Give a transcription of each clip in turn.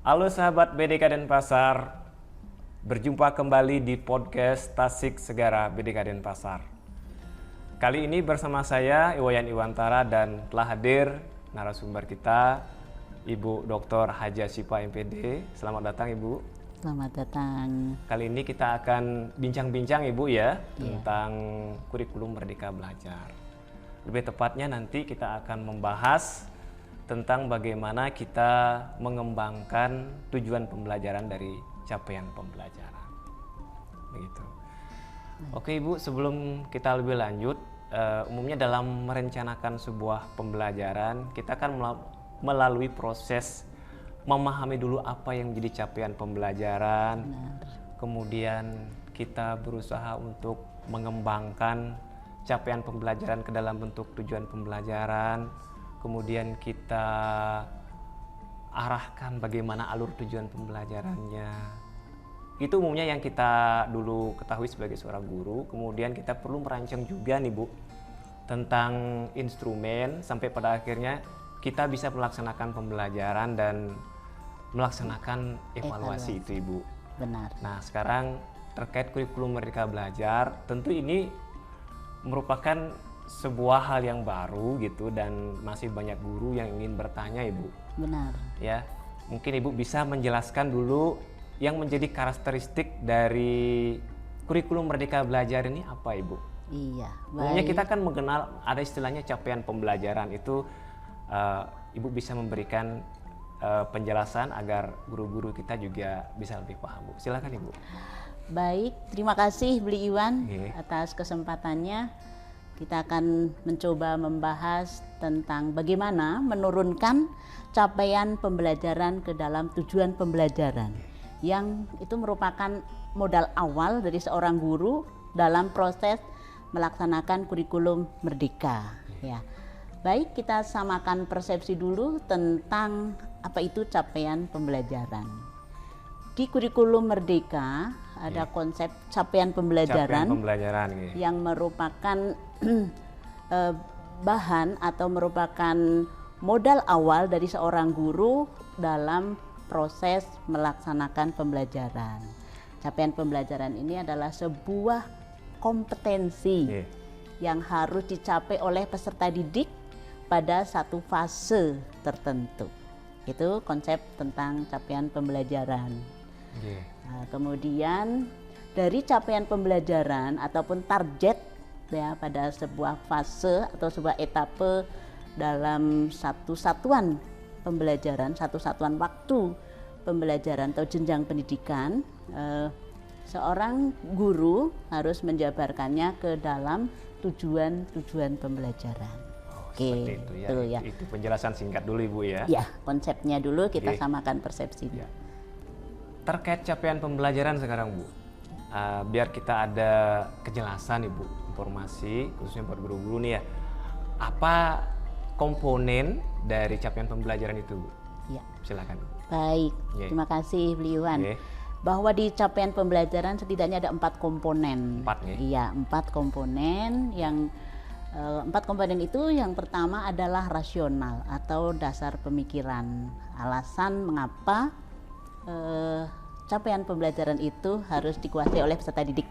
Halo sahabat BDK Denpasar, berjumpa kembali di podcast Tasik Segara BDK Denpasar. Kali ini bersama saya Iwayan Iwantara dan telah hadir narasumber kita Ibu Dr. Haja Syifa MPD. Selamat datang Ibu. Selamat datang. Kali ini kita akan bincang-bincang Ibu ya tentang kurikulum Merdeka Belajar. Lebih tepatnya nanti kita akan membahas tentang bagaimana kita mengembangkan tujuan pembelajaran dari capaian pembelajaran. Begitu. Oke Ibu, sebelum kita lebih lanjut, umumnya dalam merencanakan sebuah pembelajaran, kita akan melalui proses memahami dulu apa yang menjadi capaian pembelajaran. Kemudian kita berusaha untuk mengembangkan capaian pembelajaran ke dalam bentuk tujuan pembelajaran. Kemudian kita arahkan bagaimana alur tujuan pembelajarannya. Itu umumnya yang kita dulu ketahui sebagai seorang guru. Kemudian kita perlu merancang juga nih Bu tentang instrumen sampai pada akhirnya kita bisa melaksanakan pembelajaran dan melaksanakan evaluasi itu Ibu. Benar. Nah sekarang terkait kurikulum Merdeka Belajar, tentu ini merupakan sebuah hal yang baru gitu dan masih banyak guru yang ingin bertanya Ibu. Benar. Ya, mungkin Ibu bisa menjelaskan dulu yang menjadi karakteristik dari kurikulum Merdeka Belajar ini apa Ibu? Iya. Umumnya kita kan mengenal ada istilahnya capaian pembelajaran itu, Ibu bisa memberikan penjelasan agar guru-guru kita juga bisa lebih paham Bu. Silakan Ibu. Baik, terima kasih Bli Iwan atas kesempatannya. Kita akan mencoba membahas tentang bagaimana menurunkan capaian pembelajaran ke dalam tujuan pembelajaran, yang itu merupakan modal awal dari seorang guru dalam proses melaksanakan kurikulum Merdeka. Ya, baik, kita samakan persepsi dulu tentang apa itu capaian pembelajaran. Di kurikulum Merdeka ada konsep capaian pembelajaran, yang merupakan bahan atau merupakan modal awal dari seorang guru dalam proses melaksanakan pembelajaran. Capaian pembelajaran ini adalah sebuah kompetensi yang harus dicapai oleh peserta didik pada satu fase tertentu. Itu konsep tentang capaian pembelajaran. Nah, kemudian dari capaian pembelajaran ataupun target ya pada sebuah fase atau sebuah etape dalam satu satuan pembelajaran, satu satuan waktu pembelajaran atau jenjang pendidikan, seorang guru harus menjabarkannya ke dalam tujuan-tujuan pembelajaran. Seperti itu ya. Itu penjelasan singkat dulu Ibu ya. Ya, konsepnya dulu kita samakan persepsinya. Terkait capaian pembelajaran sekarang Bu, biar kita ada kejelasan Ibu, informasi khususnya buat guru-guru nih ya, apa komponen dari capaian pembelajaran itu Bu? Ya. Silakan. Baik, terima kasih Bli Iwan. Bahwa di capaian pembelajaran setidaknya ada 4 komponen. 4 Iya, 4 komponen yang 4 komponen itu yang pertama adalah rasional atau dasar pemikiran, alasan mengapa capaian pembelajaran itu harus dikuasai oleh peserta didik.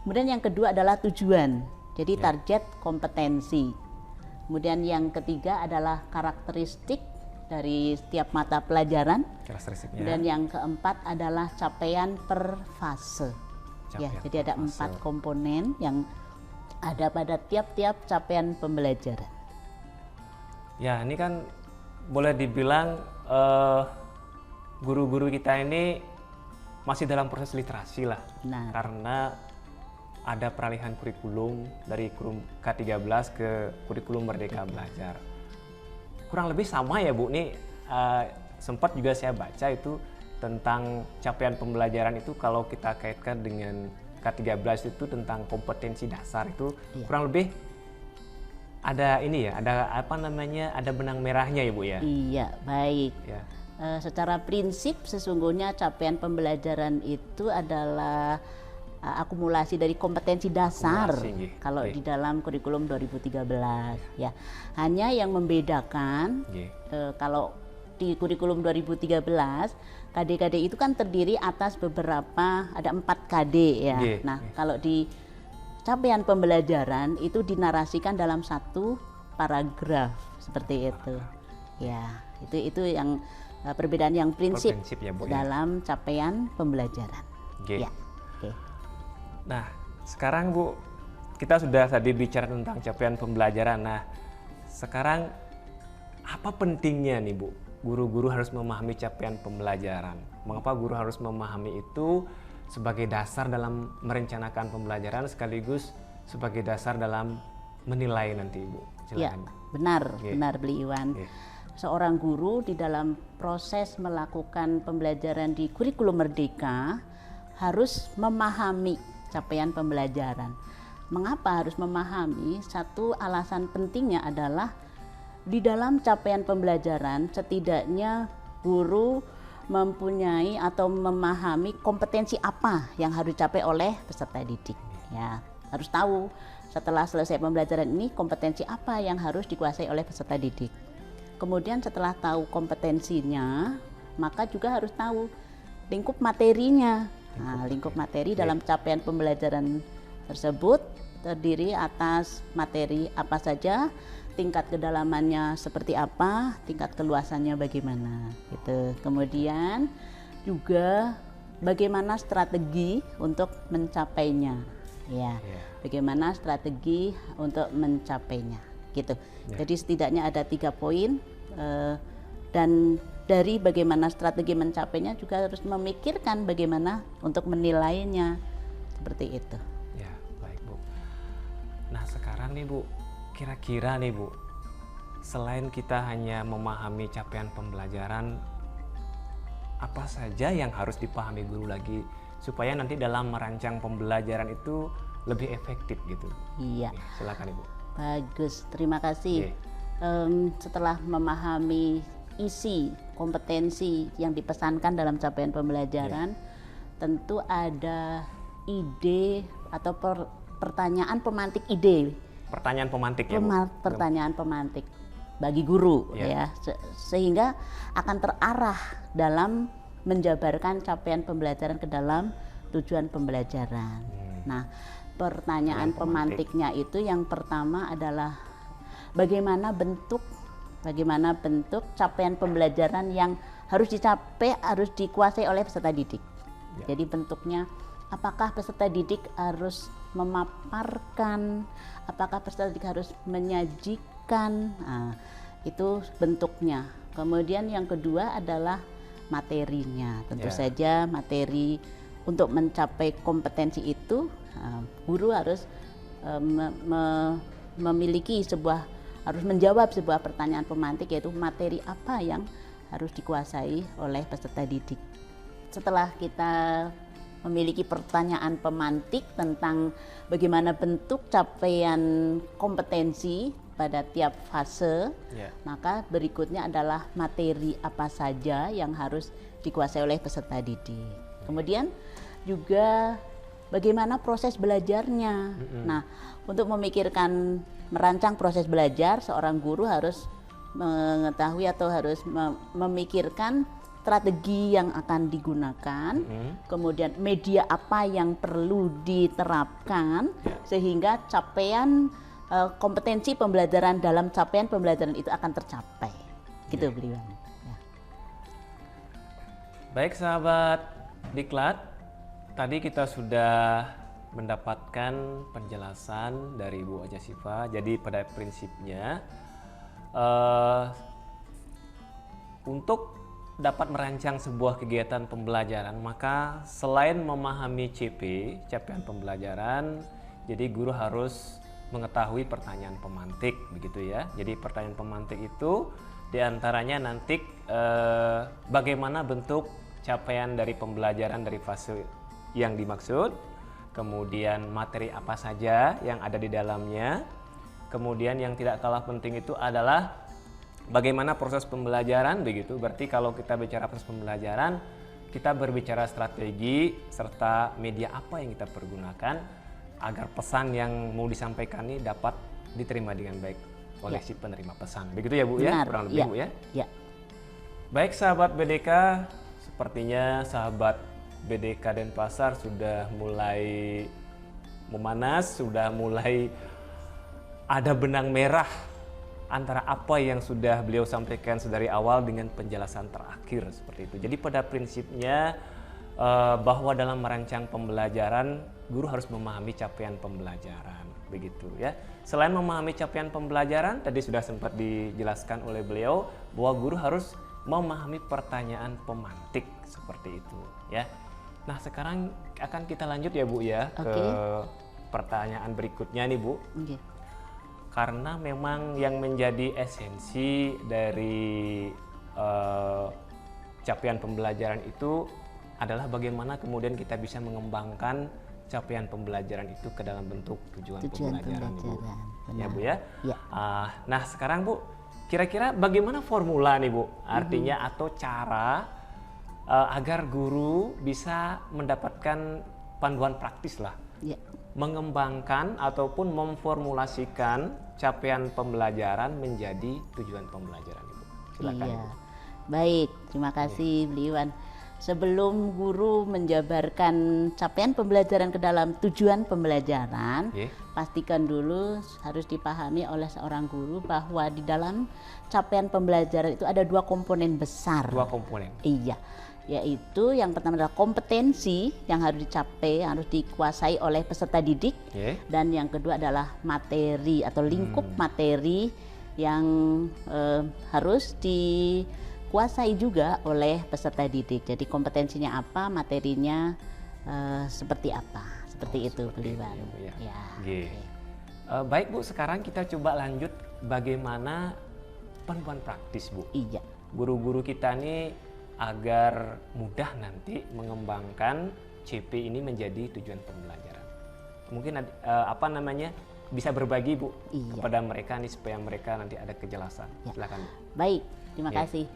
Kemudian yang kedua adalah tujuan, jadi target kompetensi. Kemudian yang ketiga adalah karakteristik dari setiap mata pelajaran. Dan yang keempat adalah capaian per fase. Jadi ada 4 komponen yang ada pada tiap-tiap capaian pembelajaran. Ya, ini kan boleh dibilang guru-guru kita ini masih dalam proses literasi lah. Karena ada peralihan kurikulum dari kurikulum K13 ke kurikulum Merdeka Belajar. Kurang lebih sama ya Bu, nih sempat juga saya baca itu tentang capaian pembelajaran itu kalau kita kaitkan dengan K13 itu tentang kompetensi dasar itu kurang lebih ada ini ya, ada apa namanya, ada benang merahnya ya Bu ya. Iya, baik. Secara prinsip sesungguhnya capaian pembelajaran itu adalah akumulasi dari kompetensi dasar kalau di dalam kurikulum 2013 ya. Hanya yang membedakan kalau di kurikulum 2013, KD-KD itu kan terdiri atas beberapa, ada 4 KD ya. Nah, kalau di capaian pembelajaran itu dinarasikan dalam satu paragraf seperti itu. Ya, itu yang perbedaan yang prinsip ya, Bu, dalam capaian pembelajaran. Ya. Nah, sekarang Bu, kita sudah tadi bicara tentang capaian pembelajaran. Nah, sekarang apa pentingnya nih Bu, guru-guru harus memahami capaian pembelajaran? Mengapa guru harus memahami itu sebagai dasar dalam merencanakan pembelajaran sekaligus sebagai dasar dalam menilai nanti Bu? Silakan. Ya, benar Beli Iwan. Seorang guru di dalam proses melakukan pembelajaran di kurikulum Merdeka harus memahami capaian pembelajaran. Mengapa harus memahami? Satu alasan pentingnya adalah di dalam capaian pembelajaran setidaknya guru mempunyai atau memahami kompetensi apa yang harus dicapai oleh peserta didik. Ya, harus tahu setelah selesai pembelajaran ini kompetensi apa yang harus dikuasai oleh peserta didik. Kemudian setelah tahu kompetensinya, maka juga harus tahu lingkup materinya. Nah, lingkup materi dalam capaian pembelajaran tersebut terdiri atas materi apa saja, tingkat kedalamannya seperti apa, tingkat keluasannya bagaimana. Gitu. Kemudian juga bagaimana strategi untuk mencapainya. Ya, bagaimana strategi untuk mencapainya. Gitu. Jadi setidaknya ada 3 poin dan dari bagaimana strategi mencapainya juga harus memikirkan bagaimana untuk menilainya, seperti itu. Ya, baik Bu. Nah sekarang nih Bu, kira-kira nih Bu, selain kita hanya memahami capaian pembelajaran, apa saja yang harus dipahami guru lagi supaya nanti dalam merancang pembelajaran itu lebih efektif gitu? Iya. Nih, silakan Ibu. Bagus, terima kasih. Setelah memahami isi kompetensi yang dipesankan dalam capaian pembelajaran, tentu ada ide atau pertanyaan pemantik ide. Pertanyaan pemantik ya Bu? Pertanyaan pemantik bagi guru ya, sehingga akan terarah dalam menjabarkan capaian pembelajaran ke dalam tujuan pembelajaran. Nah, pertanyaan pemantiknya itu yang pertama adalah bagaimana bentuk capaian pembelajaran yang harus dicapai, harus dikuasai oleh peserta didik. Jadi bentuknya, apakah peserta didik harus memaparkan, apakah peserta didik harus menyajikan, nah, itu bentuknya. Kemudian yang kedua adalah materinya. Tentu saja materi untuk mencapai kompetensi itu, guru harus memiliki harus menjawab sebuah pertanyaan pemantik, yaitu materi apa yang harus dikuasai oleh peserta didik. Setelah kita memiliki pertanyaan pemantik tentang bagaimana bentuk capaian kompetensi pada tiap fase, maka berikutnya adalah materi apa saja yang harus dikuasai oleh peserta didik. Kemudian juga bagaimana proses belajarnya. Nah, untuk merancang proses belajar, seorang guru harus mengetahui atau harus memikirkan strategi yang akan digunakan, kemudian media apa yang perlu diterapkan, sehingga capaian kompetensi pembelajaran dalam capaian pembelajaran itu akan tercapai. Gitu beliau. Baik sahabat Diklat, tadi kita sudah mendapatkan penjelasan dari Bu Aja Sifa. Jadi pada prinsipnya untuk dapat merancang sebuah kegiatan pembelajaran, maka selain memahami CP, capaian pembelajaran, jadi guru harus mengetahui pertanyaan pemantik, begitu ya. Jadi pertanyaan pemantik itu diantaranya nanti bagaimana bentuk capaian dari pembelajaran dari fase yang dimaksud, kemudian materi apa saja yang ada di dalamnya, kemudian yang tidak kalah penting itu adalah bagaimana proses pembelajaran, begitu. Berarti kalau kita bicara proses pembelajaran, kita berbicara strategi serta media apa yang kita pergunakan agar pesan yang mau disampaikan ini dapat diterima dengan baik oleh si penerima pesan. Begitu ya Bu? Benar, ya? Kurang lebih Bu ya? Ya. Baik sahabat BDK, sepertinya sahabat BDK Denpasar sudah mulai memanas, sudah mulai ada benang merah antara apa yang sudah beliau sampaikan sedari awal dengan penjelasan terakhir seperti itu. Jadi pada prinsipnya bahwa dalam merancang pembelajaran guru harus memahami capaian pembelajaran, begitu ya. Selain memahami capaian pembelajaran, tadi sudah sempat dijelaskan oleh beliau bahwa guru harus memahami pertanyaan pemantik seperti itu ya. Nah sekarang akan kita lanjut ya Bu ya ke pertanyaan berikutnya nih Bu. Karena memang yang menjadi esensi dari capaian pembelajaran itu adalah bagaimana kemudian kita bisa mengembangkan capaian pembelajaran itu ke dalam bentuk tujuan pembelajaran Bu. Ya Bu ya. Nah sekarang Bu, kira-kira bagaimana formula nih Bu? Artinya atau cara agar guru bisa mendapatkan panduan praktis lah. Mengembangkan ataupun memformulasikan capaian pembelajaran menjadi tujuan pembelajaran Ibu. Silakan Ibu. Baik, terima kasih Bli Iwan. Sebelum guru menjabarkan capaian pembelajaran ke dalam tujuan pembelajaran, pastikan dulu harus dipahami oleh seorang guru bahwa di dalam capaian pembelajaran itu ada 2 komponen besar. 2 komponen? Iya, yaitu yang pertama adalah kompetensi yang harus dicapai, yang harus dikuasai oleh peserta didik, dan yang kedua adalah materi atau lingkup materi yang harus dikuasai juga oleh peserta didik. Jadi kompetensinya apa, materinya seperti apa, seperti itu Bli Iwan. Baik Bu, sekarang kita coba lanjut bagaimana panduan praktis Bu. Guru-guru kita nih agar mudah nanti mengembangkan CP ini menjadi tujuan pembelajaran. Mungkin bisa berbagi Bu kepada mereka nih supaya mereka nanti ada kejelasan. Silakan Bu. Baik, terima kasih.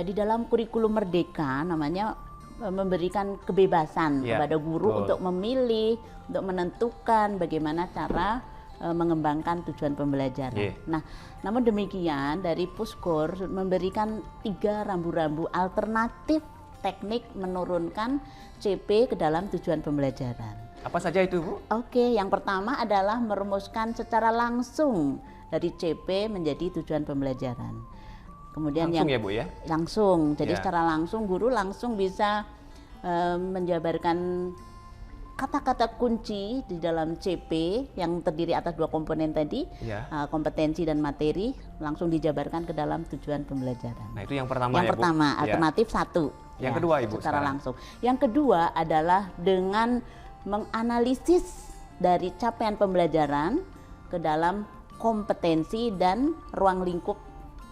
Di dalam kurikulum Merdeka namanya memberikan kebebasan kepada guru untuk memilih, untuk menentukan bagaimana cara mengembangkan tujuan pembelajaran. Nah, namun demikian dari Puskor memberikan 3 rambu-rambu alternatif teknik menurunkan CP ke dalam tujuan pembelajaran. Apa saja itu Bu? Yang pertama adalah merumuskan secara langsung dari CP menjadi tujuan pembelajaran. Kemudian langsung ya Bu ya? Langsung, jadi secara langsung guru langsung bisa menjabarkan kata-kata kunci di dalam CP yang terdiri atas 2 komponen tadi, kompetensi dan materi, langsung dijabarkan ke dalam tujuan pembelajaran. Nah itu yang pertama Yang pertama, alternatif 1. Yang kedua Ibu secara langsung. Yang kedua adalah dengan menganalisis dari capaian pembelajaran ke dalam kompetensi dan ruang lingkup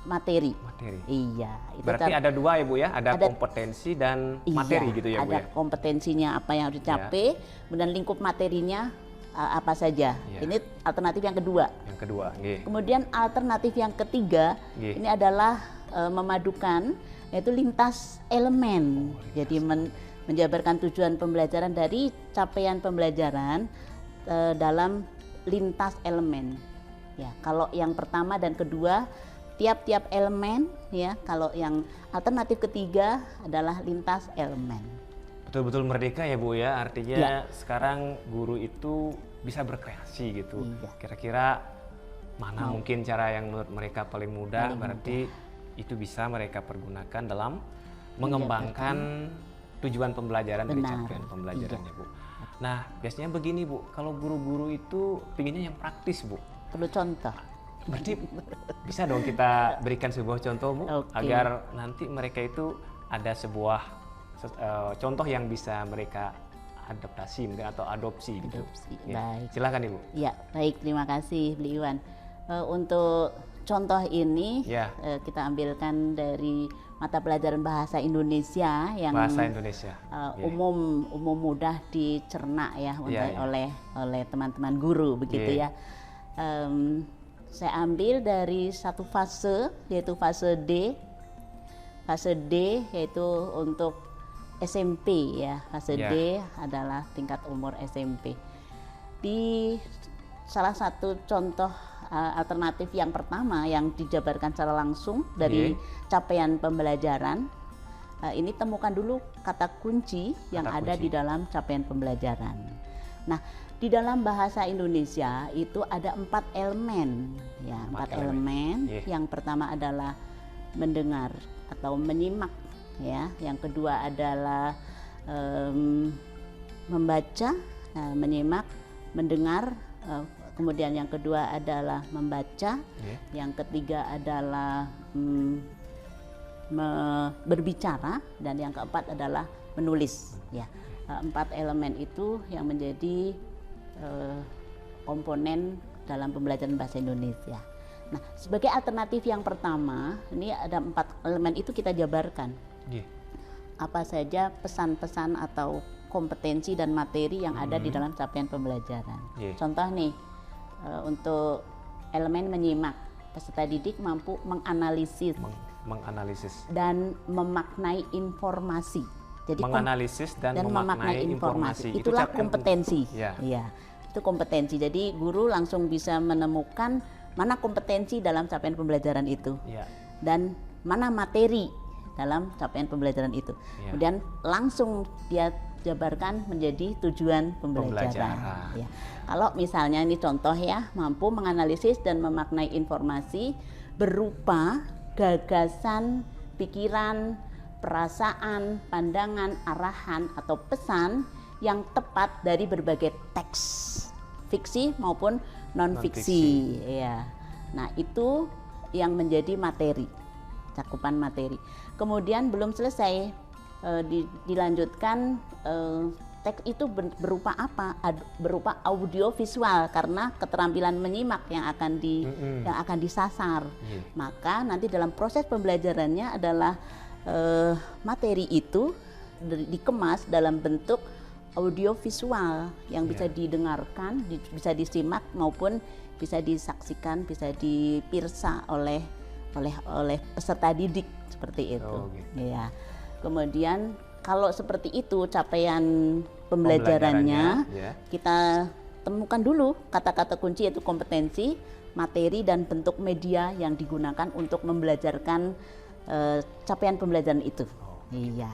materi. Itu berarti ada 2 ya Bu ya, ada kompetensi dan materi gitu ya Bu ya. Ada kompetensinya apa yang harus dicapai, kemudian lingkup materinya apa saja. Ini alternatif yang kedua. Kemudian alternatif yang ketiga ini adalah memadukan yaitu lintas elemen. Jadi menjabarkan tujuan pembelajaran dari capaian pembelajaran dalam lintas elemen. Kalau yang pertama dan kedua tiap-tiap elemen kalau yang alternatif ketiga adalah lintas elemen. Betul-betul merdeka ya Bu ya, artinya sekarang guru itu bisa berkreasi gitu. Kira-kira mana mungkin cara yang menurut mereka paling mudah, berarti itu bisa mereka pergunakan dalam mengembangkan tujuan pembelajaran dari capaian pembelajarannya Bu. Nah biasanya begini Bu, kalau guru-guru itu pinginnya yang praktis Bu. Perlu contoh. Berarti bisa dong kita berikan sebuah contoh Bu, agar nanti mereka itu ada sebuah contoh yang bisa mereka adaptasi atau adopsi gitu. Baik. Silakan Ibu. Baik, terima kasih Bli Iwan. Untuk contoh ini kita ambilkan dari mata pelajaran bahasa Indonesia yang umum mudah dicerna oleh teman-teman guru begitu ya. Saya ambil dari satu fase yaitu fase D. Fase D yaitu untuk SMP ya. Fase D adalah tingkat umur SMP. Di salah satu contoh alternatif yang pertama yang dijabarkan secara langsung dari capaian pembelajaran, ini temukan dulu kata kunci yang ada di dalam capaian pembelajaran. Nah, di dalam bahasa Indonesia itu ada 4 elemen, ya, 4 elemen. Yang pertama adalah mendengar atau menyimak, ya. Yang kedua adalah membaca, menyimak, mendengar. Kemudian yang kedua adalah membaca, yang ketiga adalah berbicara, dan yang keempat adalah menulis. Ya, 4 elemen itu yang menjadi komponen dalam pembelajaran bahasa Indonesia. Nah, sebagai alternatif yang pertama, ini ada 4 elemen itu kita jabarkan. Apa saja pesan-pesan atau kompetensi dan materi yang ada di dalam capaian pembelajaran. Contoh nih, untuk elemen menyimak, peserta didik mampu menganalisis dan memaknai informasi. Jadi menganalisis dan memaknai informasi. Itulah kompetensi. Ya, itu kompetensi. Jadi guru langsung bisa menemukan mana kompetensi dalam capaian pembelajaran itu, dan mana materi dalam capaian pembelajaran itu. Kemudian langsung dia jabarkan menjadi tujuan pembelajaran. Ya. Kalau misalnya ini contoh ya, mampu menganalisis dan memaknai informasi berupa gagasan, pikiran, perasaan, pandangan, arahan atau pesan yang tepat dari berbagai teks, fiksi maupun non-fiksi. Ya. Nah, itu yang menjadi materi, cakupan materi. Kemudian belum selesai, dilanjutkan, teks itu berupa apa? Berupa audio visual, karena keterampilan menyimak yang akan disasar. Maka nanti dalam proses pembelajarannya adalah materi itu dikemas dalam bentuk audio visual yang bisa didengarkan, bisa disimak maupun bisa disaksikan, bisa dipirsa oleh peserta didik seperti itu. Ya. Kemudian kalau seperti itu capaian pembelajarannya, kita temukan dulu kata-kata kunci, yaitu kompetensi, materi, dan bentuk media yang digunakan untuk membelajarkan capaian pembelajaran itu. Iya.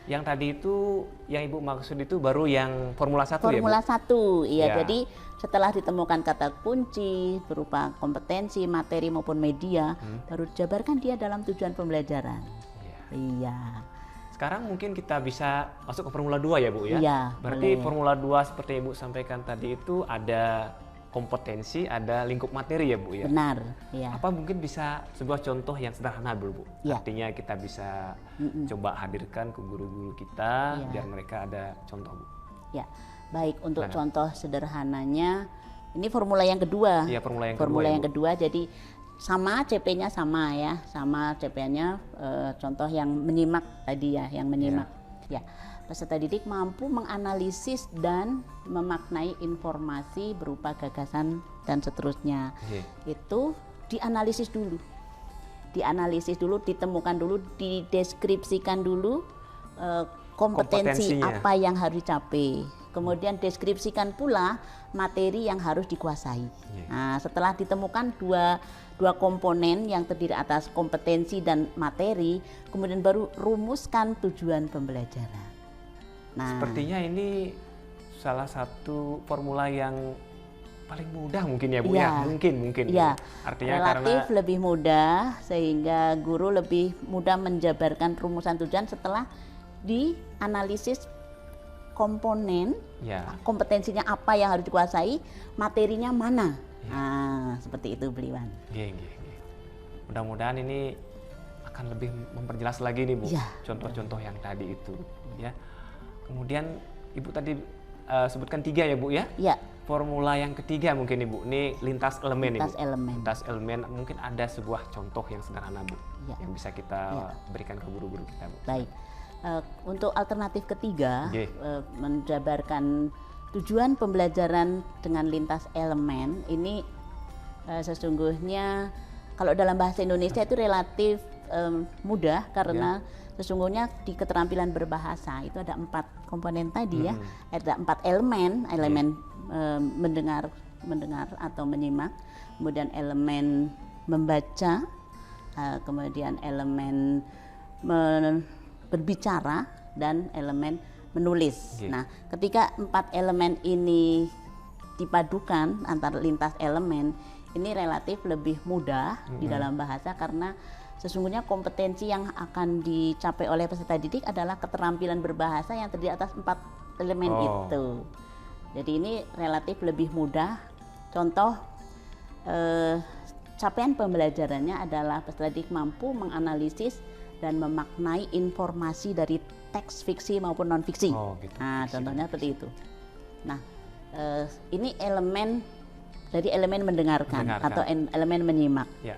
Yang tadi itu, yang Ibu maksud itu baru yang Formula 1 ya, Bu? Formula 1, iya. Jadi setelah ditemukan kata kunci berupa kompetensi, materi maupun media, baru dijabarkan dia dalam tujuan pembelajaran. Iya. Sekarang mungkin kita bisa masuk ke Formula 2 ya, Bu ya? Iya. Berarti boleh. Formula 2 seperti Ibu sampaikan tadi itu ada kompetensi, ada lingkup materi ya, Bu ya? Benar, ya. Apa mungkin bisa sebuah contoh yang sederhana dulu, Bu? Ya. Artinya kita bisa coba hadirkan ke guru-guru kita biar mereka ada contoh, Bu. Ya, baik, untuk contoh sederhananya, ini formula yang kedua. Iya, formula yang kedua, jadi sama CP-nya sama ya, sama CP-nya contoh yang menyimak tadi ya, yang menyimak. Ya, peserta didik mampu menganalisis dan memaknai informasi berupa gagasan dan seterusnya. Itu dianalisis dulu, ditemukan dulu, dideskripsikan dulu kompetensi apa yang harus dicapai. Kemudian deskripsikan pula materi yang harus dikuasai. Nah, setelah ditemukan dua komponen yang terdiri atas kompetensi dan materi, kemudian baru rumuskan tujuan pembelajaran. Nah, sepertinya ini salah satu formula yang paling mudah mungkin ya, Bu ya? Mungkin. Ya, artinya relatif karena lebih mudah, sehingga guru lebih mudah menjabarkan rumusan tujuan setelah dianalisis komponen, kompetensinya apa yang harus dikuasai, materinya mana. Nah, seperti itu, Beliwan. Mudah-mudahan ini akan lebih memperjelas lagi nih, Bu, contoh-contoh yang tadi itu. Ya. Kemudian Ibu tadi sebutkan 3 ya, Bu ya? Iya. Formula yang ketiga mungkin Ibu, ini lintas elemen. Lintas elemen, mungkin ada sebuah contoh yang sederhana, Bu, yang bisa kita berikan ke guru-guru kita, Bu. Baik. Untuk alternatif ketiga, menjabarkan tujuan pembelajaran dengan lintas elemen, ini sesungguhnya kalau dalam bahasa Indonesia itu relatif mudah, karena sesungguhnya di keterampilan berbahasa itu ada 4 komponen tadi ya, ada 4 elemen mendengar, mendengar atau menyimak, kemudian elemen membaca, kemudian elemen berbicara, dan elemen menulis. Nah, ketika 4 elemen ini dipadukan antar lintas elemen, ini relatif lebih mudah di dalam bahasa, karena sesungguhnya kompetensi yang akan dicapai oleh peserta didik adalah keterampilan berbahasa yang terdiri atas 4 elemen itu. Jadi ini relatif lebih mudah. Contoh capaian pembelajarannya adalah peserta didik mampu menganalisis dan memaknai informasi dari teks fiksi maupun non fiksi. Gitu. Nah, contohnya seperti itu. Nah, ini elemen dari elemen mendengarkan. Atau elemen menyimak. Ya.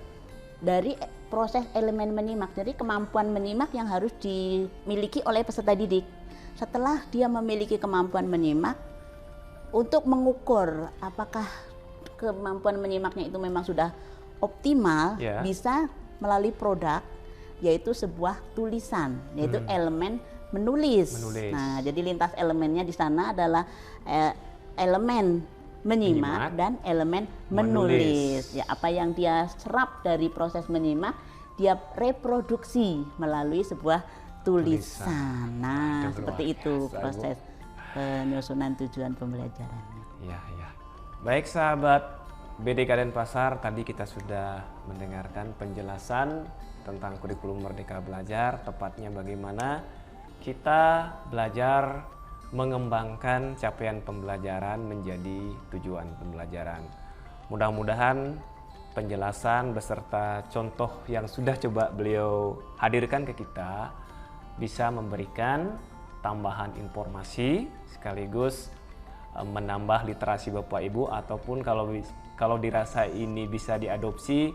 Dari proses elemen menyimak, jadi kemampuan menyimak yang harus dimiliki oleh peserta didik. Setelah dia memiliki kemampuan menyimak, untuk mengukur apakah kemampuan menyimaknya itu memang sudah optimal, bisa melalui produk, yaitu sebuah tulisan, yaitu elemen menulis. Nah, jadi lintas elemennya di sana adalah elemen menyimak dan elemen menulis. Ya, apa yang dia serap dari proses menyimak, dia reproduksi melalui sebuah tulisan. Nah, seperti itu proses penyusunan tujuan pembelajarannya. Iya. Baik sahabat BDK Denpasar, tadi kita sudah mendengarkan penjelasan tentang kurikulum Merdeka Belajar, tepatnya bagaimana kita belajar mengembangkan capaian pembelajaran menjadi tujuan pembelajaran. Mudah-mudahan penjelasan beserta contoh yang sudah coba beliau hadirkan ke kita bisa memberikan tambahan informasi sekaligus menambah literasi Bapak Ibu, ataupun kalau dirasa ini bisa diadopsi,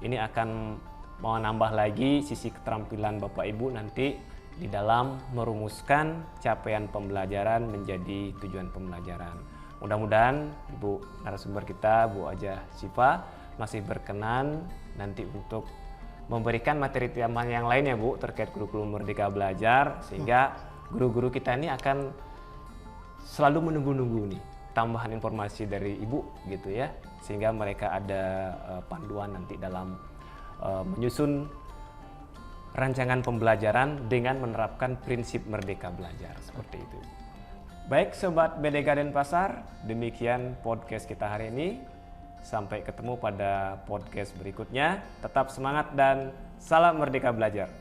ini akan menambah lagi sisi keterampilan Bapak Ibu nanti di dalam merumuskan capaian pembelajaran menjadi tujuan pembelajaran. Mudah-mudahan Ibu narasumber kita, Bu Hajah Syifa, masih berkenan nanti untuk memberikan materi tambahan yang lainnya, Bu, terkait kurikulum Merdeka Belajar, sehingga guru-guru kita ini akan selalu menunggu-nunggu nih tambahan informasi dari Ibu gitu ya, sehingga mereka ada panduan nanti dalam menyusun rancangan pembelajaran dengan menerapkan prinsip Merdeka Belajar seperti itu. Baik Sobat BDK Denpasar, demikian podcast kita hari ini. Sampai ketemu pada podcast berikutnya. Tetap semangat dan salam Merdeka Belajar.